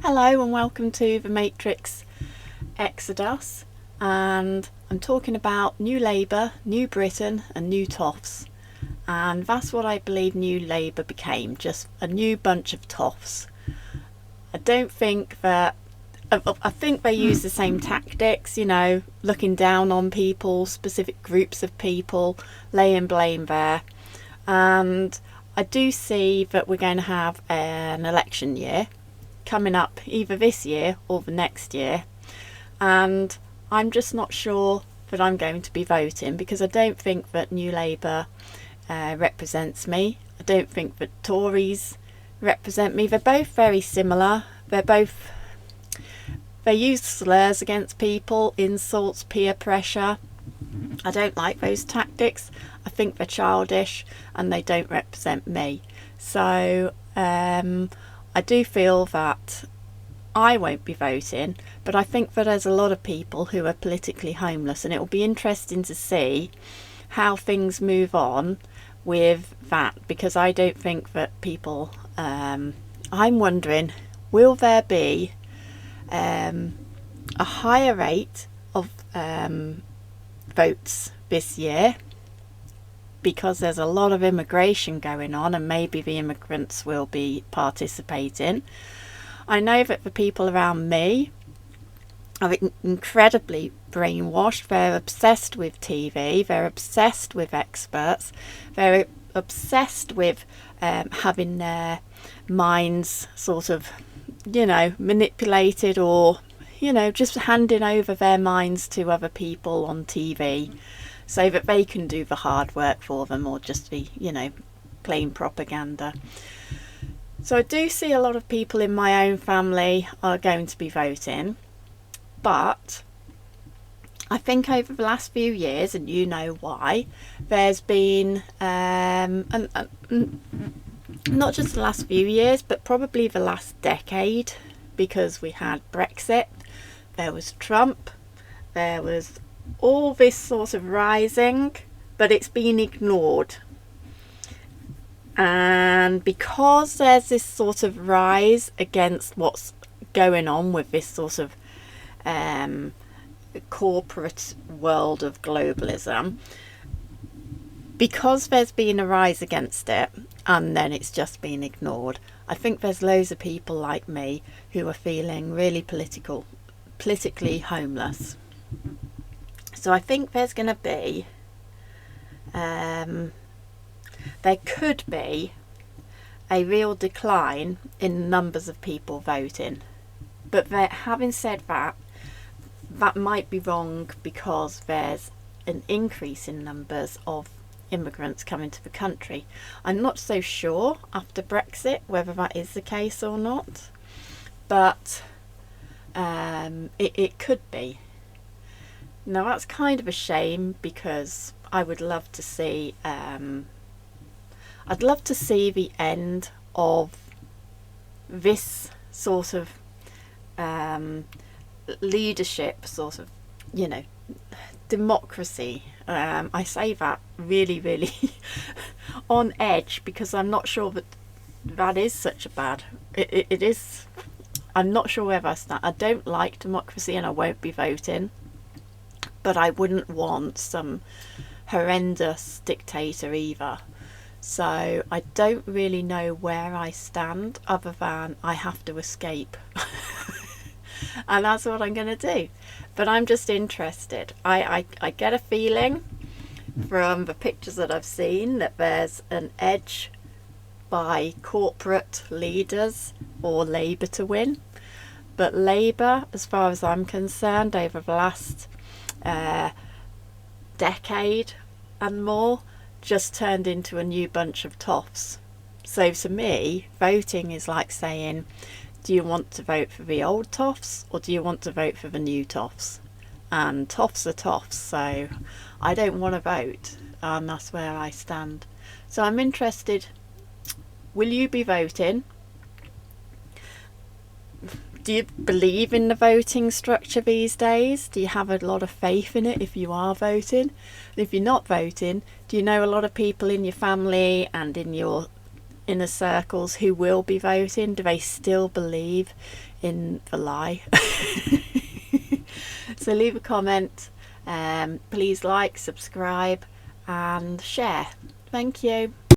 Hello and welcome to the Matrix Exodus, and I'm talking about New Labour, New Britain and New Toffs, and that's what I believe New Labour became, just a new bunch of toffs. I don't think that I think they use the same tactics, looking down on people, specific groups of people, laying blame there. And I do see that we're going to have an election year coming up either this year or the next year. And I'm just not sure that I'm going to be voting because I don't think that New Labour represents me. I don't think that Tories represent me. They're both very similar. They use slurs against people, insults, peer pressure. I don't like those tactics. I think they're childish and they don't represent me. So I do feel that I won't be voting, but I think that there's a lot of people who are politically homeless, and it will be interesting to see how things move on with that, because I don't think that people... I'm wondering, will there be a higher rate of votes this year because there's a lot of immigration going on and maybe the immigrants will be participating. I know that the people around me are incredibly brainwashed. They're obsessed with TV, they're obsessed with experts, they're obsessed with having their minds sort of manipulated, or just handing over their minds to other people on TV so that they can do the hard work for them, or just be plain propaganda. So I do see a lot of people in my own family are going to be voting, but I think over the last few years, and you know why, there's been not just the last few years, but probably the last decade, because we had Brexit, there was Trump, there was all this sort of rising, but it's been ignored. And because there's this sort of rise against what's going on with this sort of corporate world of globalism, because there's been a rise against it and then it's just been ignored, I think there's loads of people like me who are feeling really politically homeless. So I think there's going to be there could be a real decline in numbers of people voting. But having said that, that might be wrong, because there's an increase in numbers of immigrants coming to the country. I'm not so sure after Brexit whether that is the case or not, but it could be. Now that's kind of a shame, because I would love to see I'd love to see the end of this sort of leadership, sort of democracy. I say that really on edge, because I'm not sure that is such a bad it is. I'm not sure whether I stand. I don't like democracy and I won't be voting, but I wouldn't want some horrendous dictator either. So I don't really know where I stand, other than I have to escape. And that's what I'm going to do. But I'm just interested. I get a feeling from the pictures that I've seen that there's an edge by corporate leaders or Labour to win. But Labour, as far as I'm concerned, over the last decade and more, just turned into a new bunch of toffs. So to me, voting is like saying, do you want to vote for the old toffs or do you want to vote for the new toffs? And toffs are toffs, so I don't want to vote, and that's where I stand. So I'm interested, will you be voting? Do you believe in the voting structure these days? Do you have a lot of faith in it if you are voting? And if you're not voting, do you know a lot of people in your family and in your inner circles who will be voting? Do they still believe in the lie. So leave a comment, please like, subscribe and share. Thank you.